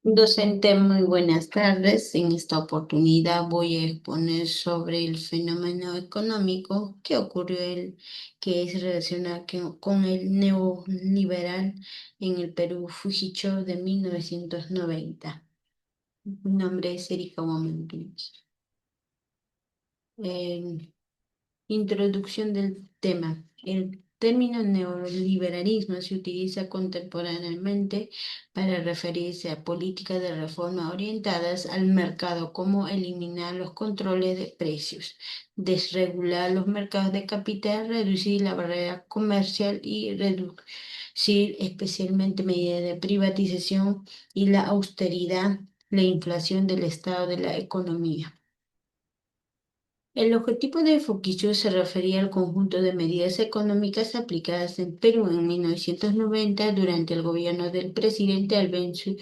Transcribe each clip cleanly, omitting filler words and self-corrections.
Docente, muy buenas tardes. En esta oportunidad voy a exponer sobre el fenómeno económico que ocurrió, que es relacionado con el neoliberal en el Perú Fujicho de 1990. Mi nombre es Erika Womenquist. Introducción del tema. El término neoliberalismo se utiliza contemporáneamente para referirse a políticas de reforma orientadas al mercado, como eliminar los controles de precios, desregular los mercados de capital, reducir la barrera comercial y reducir especialmente medidas de privatización y la austeridad, la inflación del estado de la economía. El objetivo de Fukuyama se refería al conjunto de medidas económicas aplicadas en Perú en 1990 durante el gobierno del presidente de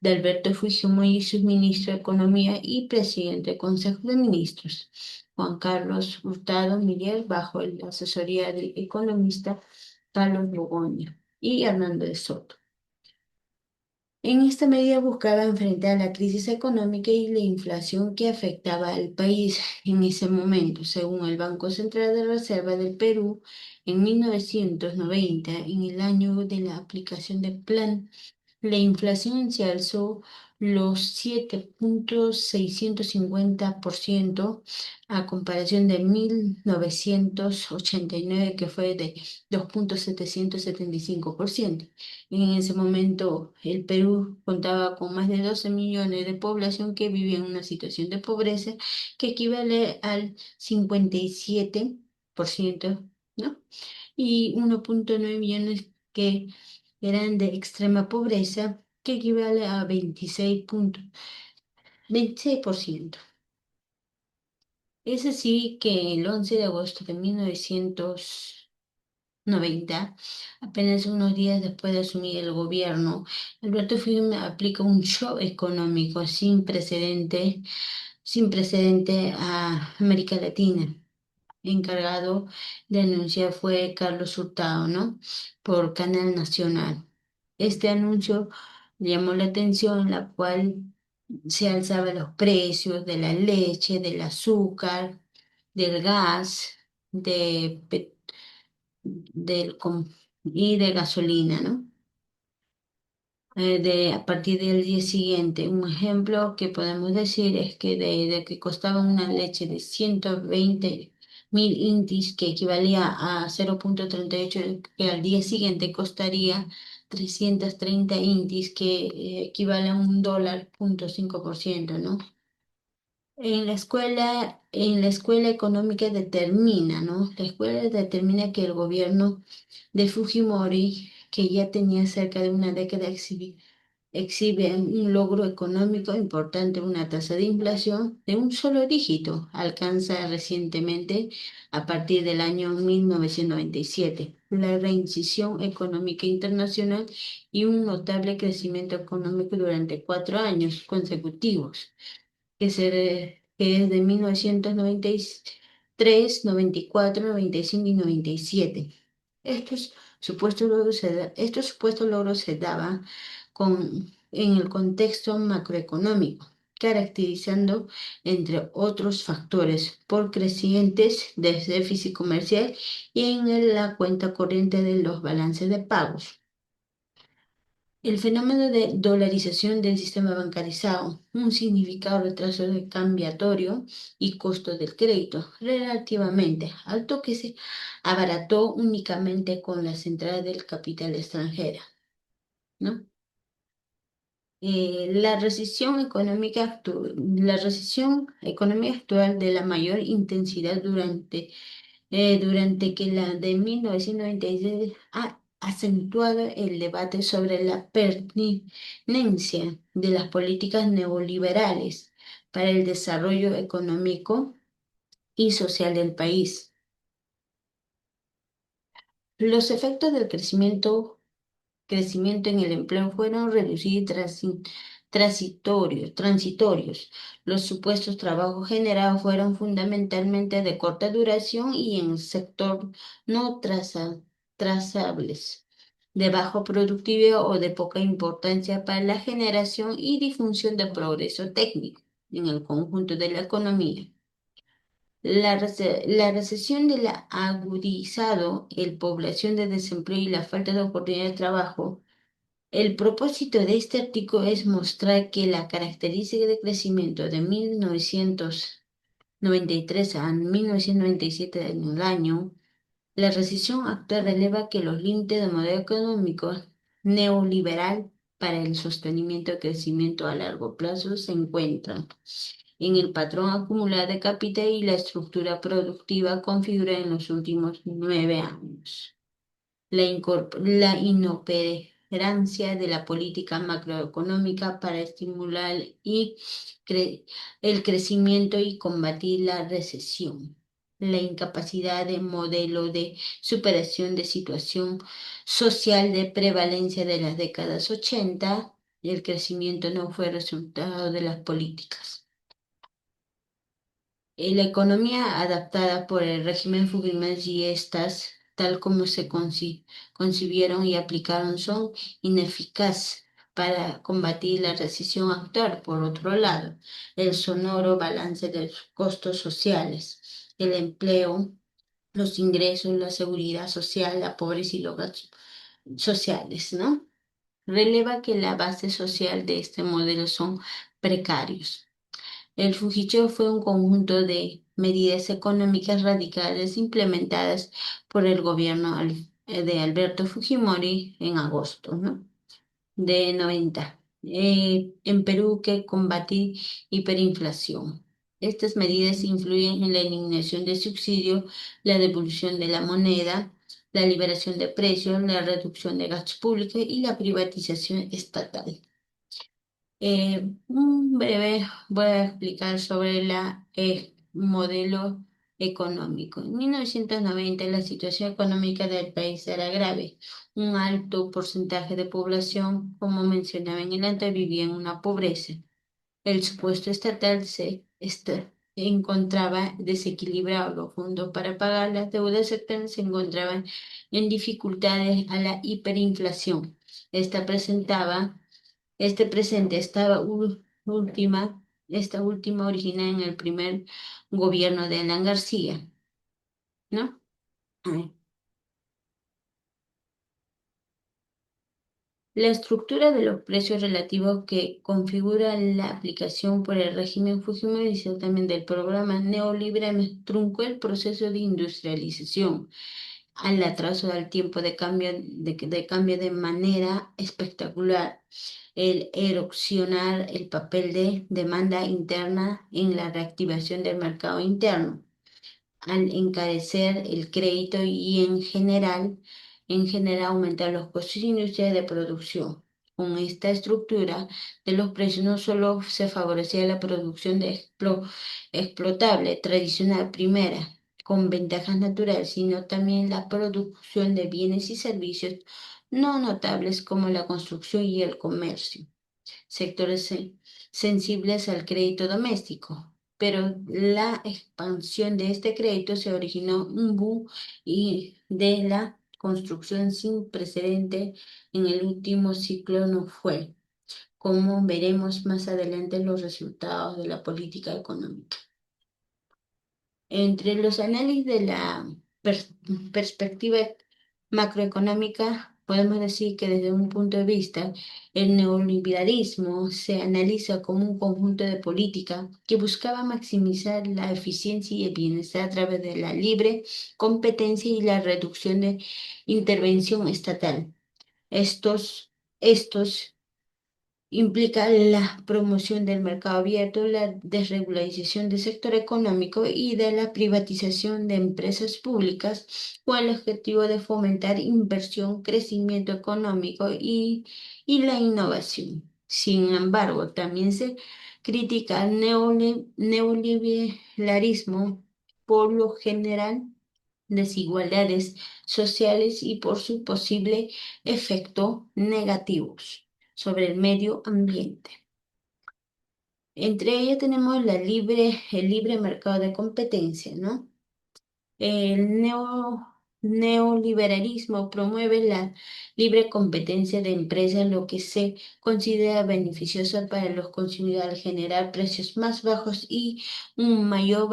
Alberto Fujimori y su ministro de Economía y presidente del Consejo de Ministros, Juan Carlos Hurtado Miguel, bajo la asesoría del economista Carlos Lugoña y Hernando de Soto. En esta medida buscaba enfrentar la crisis económica y la inflación que afectaba al país en ese momento. Según el Banco Central de Reserva del Perú, en 1990, en el año de la aplicación del plan, la inflación se alzó los 7,650% a comparación de 1989, que fue de 2,775%. En ese momento, el Perú contaba con más de 12 millones de población que vivía en una situación de pobreza que equivale al 57%, ¿no? Y 1,9 millones que eran de extrema pobreza, que equivale a 26%. Es así que el 11 de agosto de 1990, apenas unos días después de asumir el gobierno, Alberto Fujimori aplica un shock económico sin precedente a América Latina. Encargado de anunciar fue Carlos Hurtado, ¿no? Por Canal Nacional. Este anuncio llamó la atención, en la cual se alzaban los precios de la leche, del azúcar, del gas, de, pe- y de gasolina, ¿no? A partir del día siguiente. Un ejemplo que podemos decir es que de que costaba una leche de 120.000 intis, que equivalía a 0,38, que al día siguiente costaría 330 intis, que equivale a un dólar, 0,5%, ¿no? En la escuela económica determina, ¿no? La escuela determina que el gobierno de Fujimori, que ya tenía cerca de una década, exhibe un logro económico importante, una tasa de inflación de un solo dígito. Alcanza recientemente, a partir del año 1997, la reincisión económica internacional y un notable crecimiento económico durante 4 años consecutivos, que es de 1993, 94, 95 y 97. Estos supuestos logros se daban en el contexto macroeconómico, caracterizando, entre otros factores, por crecientes de déficit comercial y en la cuenta corriente de los balances de pagos. El fenómeno de dolarización del sistema bancarizado, un significado retraso de cambiatorio y costo del crédito relativamente alto, que se abarató únicamente con la entrada del capital extranjera, ¿no? La recesión económica actual, de la mayor intensidad durante que la de 1996 ha acentuado el debate sobre la pertinencia de las políticas neoliberales para el desarrollo económico y social del país. Los efectos del crecimiento en el empleo fueron reducidos y transitorios. Los supuestos trabajos generados fueron fundamentalmente de corta duración y en el sector no trazables, de bajo productividad o de poca importancia para la generación y difusión de progreso técnico en el conjunto de la economía. La recesión de la agudizado el población de desempleo y la falta de oportunidad de trabajo. El propósito de este artículo es mostrar que la característica de crecimiento de 1993 a 1997 en el año, la recesión actual releva que los límites del modelo económico neoliberal para el sostenimiento del crecimiento a largo plazo se encuentran en el patrón acumulado de capital y la estructura productiva configurada en los últimos 9 años. La inoperancia de la política macroeconómica para estimular cre- el crecimiento y combatir la recesión. La incapacidad de modelo de superación de situación social de prevalencia de las décadas 80, el crecimiento no fue resultado de las políticas. La economía adaptada por el régimen Fujimori y estas, tal como se concibieron y aplicaron, son ineficaces para combatir la recesión actual. Por otro lado, el sonoro balance de los costos sociales, el empleo, los ingresos, la seguridad social, la pobreza y los gastos sociales, ¿no? Releva que la base social de este modelo son precarios. El Fujicho fue un conjunto de medidas económicas radicales implementadas por el gobierno de Alberto Fujimori en agosto, ¿no? de 90 en Perú que combatir hiperinflación. Estas medidas influyen en la eliminación de subsidios, la devolución de la moneda, la liberación de precios, la reducción de gastos públicos y la privatización estatal. Un breve voy a explicar sobre la modelo económico. En 1990 la situación económica del país era grave. Un alto porcentaje de población, como mencionaba en el anterior, vivía en una pobreza. El supuesto estatal se encontraba desequilibrado. Los fondos para pagar las deudas externas se encontraban en dificultades a la hiperinflación. Esta presentaba este presente, esta última origina en el primer gobierno de Alan García, ¿no? Ah, La estructura de los precios relativos que configura la aplicación por el régimen Fujimori y también del programa neoliberal truncó el proceso de industrialización al atraso del tiempo de cambio de manera espectacular, el erosionar el papel de demanda interna en la reactivación del mercado interno al encarecer el crédito y en general aumentar los costos industriales de producción. Con esta estructura de los precios no solo se favorecía la producción de explotable tradicional primera, con ventajas naturales, sino también la producción de bienes y servicios no notables como la construcción y el comercio sectores sensibles al crédito doméstico. Pero la expansión de este crédito se originó un boom y de la construcción sin precedente en el último ciclo no fue, como veremos más adelante los resultados de la política económica. Entre los análisis de la perspectiva macroeconómica, podemos decir que desde un punto de vista, el neoliberalismo se analiza como un conjunto de políticas que buscaba maximizar la eficiencia y el bienestar a través de la libre competencia y la reducción de intervención estatal. Estos implica la promoción del mercado abierto, la desregularización del sector económico y de la privatización de empresas públicas con el objetivo de fomentar inversión, crecimiento económico y la innovación. Sin embargo, también se critica el neoliberalismo por lo general desigualdades sociales y por su posible efecto negativos sobre el medio ambiente. Entre ellas tenemos el libre mercado de competencia, ¿no? El neoliberalismo promueve la libre competencia de empresas, lo que se considera beneficioso para los consumidores al generar precios más bajos y una mayor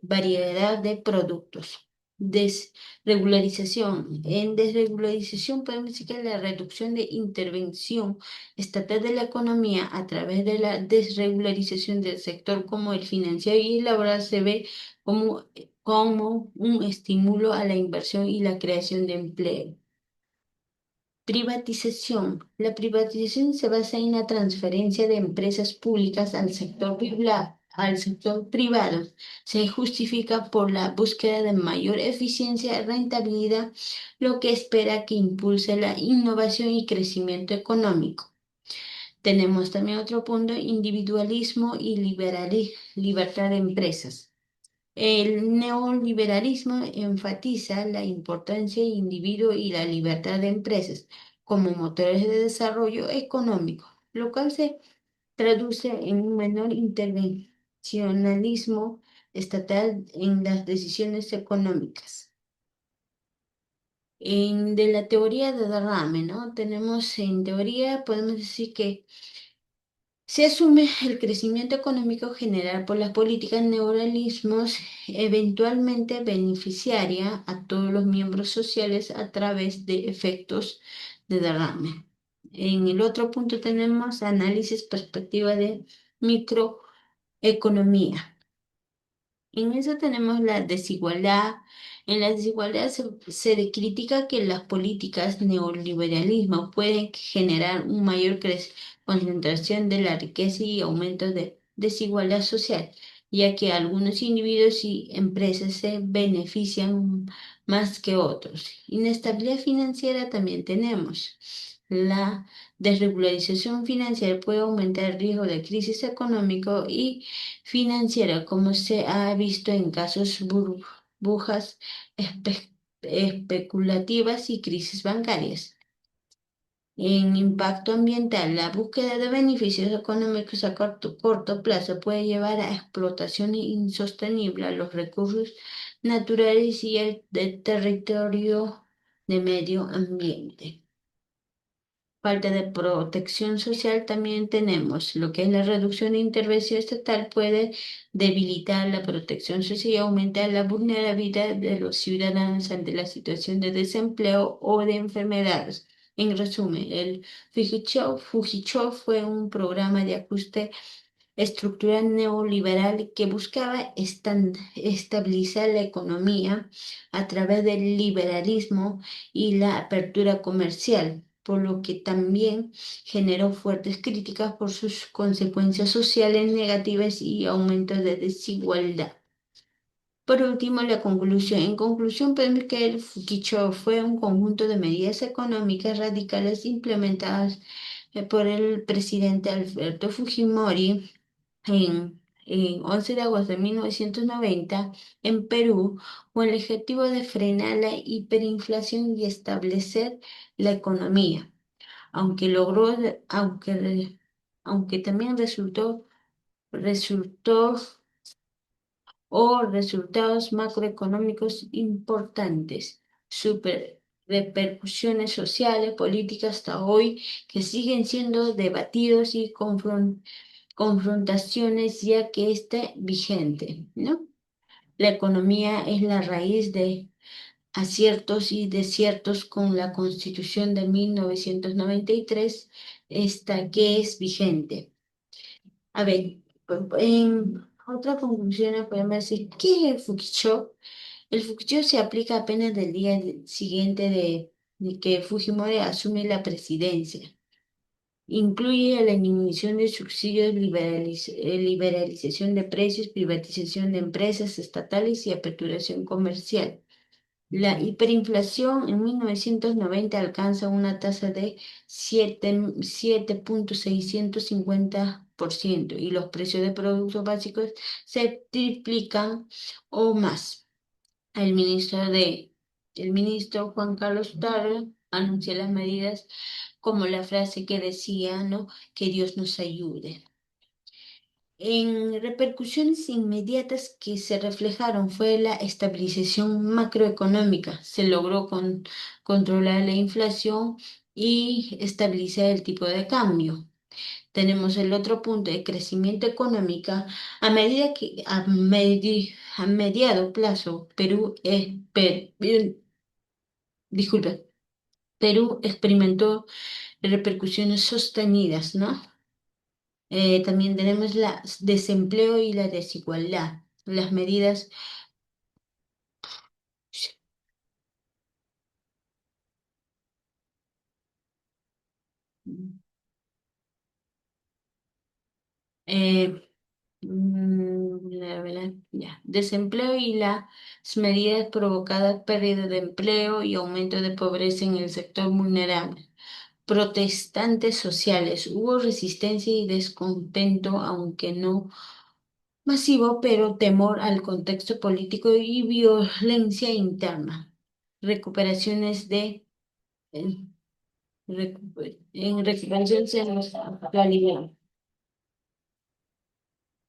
variedad de productos. Desregularización. En desregularización podemos decir que la reducción de intervención estatal de la economía a través de la desregularización del sector como el financiero y el laboral se ve como un estímulo a la inversión y la creación de empleo. Privatización. La privatización se basa en la transferencia de empresas públicas al sector privado. Se justifica por la búsqueda de mayor eficiencia y rentabilidad, lo que espera que impulse la innovación y crecimiento económico. Tenemos también otro punto, individualismo y libertad de empresas. El neoliberalismo enfatiza la importancia del individuo y la libertad de empresas como motores de desarrollo económico, lo cual se traduce en un menor intervencionalismo estatal en las decisiones económicas. De la teoría de derrame, ¿no? Tenemos en teoría, podemos decir que se asume el crecimiento económico general por las políticas neoliberalismos eventualmente beneficiaria a todos los miembros sociales a través de efectos de derrame. En el otro punto tenemos análisis perspectiva de microeconomía. En eso tenemos la desigualdad. En la desigualdad se critica que las políticas neoliberalismo pueden generar un mayor concentración de la riqueza y aumento de desigualdad social, ya que algunos individuos y empresas se benefician más que otros. Inestabilidad financiera también tenemos. La desregularización financiera puede aumentar el riesgo de crisis económico y financiera, como se ha visto en casos burbujas especulativas y crisis bancarias. En impacto ambiental, la búsqueda de beneficios económicos a corto plazo puede llevar a explotación insostenible a los recursos naturales y el territorio de medio ambiente. Falta de protección social también tenemos. Lo que es la reducción de intervención estatal puede debilitar la protección social y aumentar la vulnerabilidad de los ciudadanos ante la situación de desempleo o de enfermedades. En resumen, el Fujichov fue un programa de ajuste estructural neoliberal que buscaba estabilizar la economía a través del liberalismo y la apertura comercial, por lo que también generó fuertes críticas por sus consecuencias sociales negativas y aumento de desigualdad. Por último, la conclusión. En conclusión, podemos que el Fukicho fue un conjunto de medidas económicas radicales implementadas por el presidente Alberto Fujimori en 11 de agosto de 1990 en Perú con el objetivo de frenar la hiperinflación y establecer la economía, aunque logró, aunque también resultó o resultados macroeconómicos importantes, super repercusiones sociales, políticas hasta hoy que siguen siendo debatidos y confrontaciones ya que está vigente, ¿no? La economía es la raíz de aciertos y desiertos con la Constitución de 1993, esta que es vigente. A ver, en otra conclusión podemos decir, ¿qué es el Fukicho? El Fukicho se aplica apenas del día siguiente de que Fujimori asume la presidencia. Incluye la eliminación de subsidios, liberalización de precios, privatización de empresas estatales y aperturación comercial. La hiperinflación en 1990 alcanza una tasa de 7,650% y los precios de productos básicos se triplican o más. El ministro el ministro Juan Carlos Tarre anunció las medidas como la frase que decía, ¿no? Que Dios nos ayude. En repercusiones inmediatas que se reflejaron fue la estabilización macroeconómica. Se logró controlar la inflación y estabilizar el tipo de cambio. Tenemos el otro punto de crecimiento económica. A medida que a mediado plazo, disculpe, Perú experimentó repercusiones sostenidas, ¿no? También tenemos el desempleo y la desigualdad. Las medidas eh, ya. Desempleo y las medidas provocadas pérdida de empleo y aumento de pobreza en el sector vulnerable. Protestantes sociales. Hubo resistencia y descontento, aunque no masivo, pero temor al contexto político y violencia interna. Recuperaciones de en recuperación en la actualidad.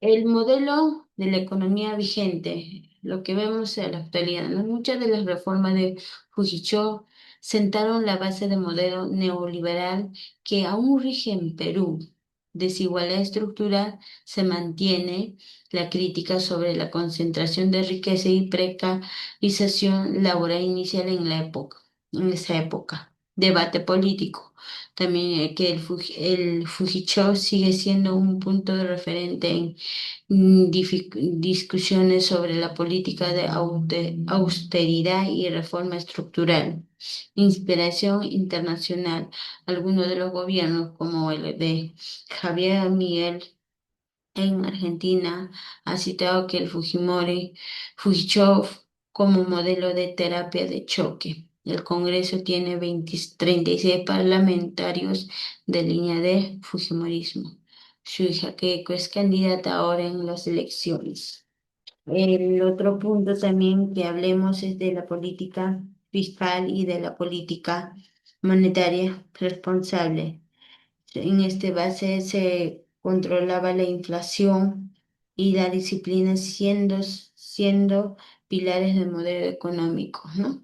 El modelo de la economía vigente, lo que vemos en la actualidad, ¿no? Muchas de las reformas de Fujimori sentaron la base del modelo neoliberal que aún rige en Perú. Desigualdad estructural se mantiene, la crítica sobre la concentración de riqueza y precarización laboral inicial en esa época. Debate político. También que el Fujimori sigue siendo un punto de referente en discusiones sobre la política de austeridad y reforma estructural. Inspiración internacional. Algunos de los gobiernos, como el de Javier Miguel en Argentina, ha citado que el Fujimori como modelo de terapia de choque. El Congreso tiene 36 parlamentarios de línea de Fujimorismo. Su hija Keiko es candidata ahora en las elecciones. El otro punto también que hablemos es de la política fiscal y de la política monetaria responsable. En este base se controlaba la inflación y la disciplina siendo pilares del modelo económico, ¿no?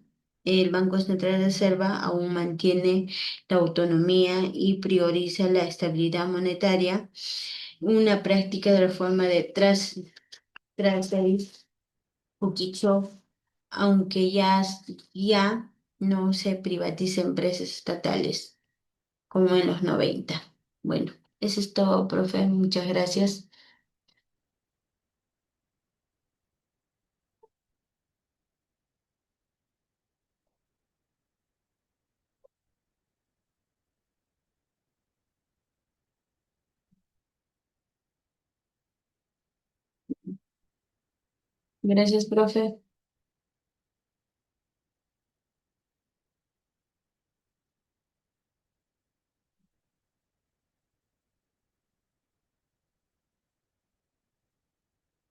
El Banco Central de Reserva aún mantiene la autonomía y prioriza la estabilidad monetaria, una práctica de reforma de tras el Ukicho, aunque ya no se privatiza empresas estatales como en los 90. Bueno, eso es todo, profe. Muchas gracias. Gracias, profe.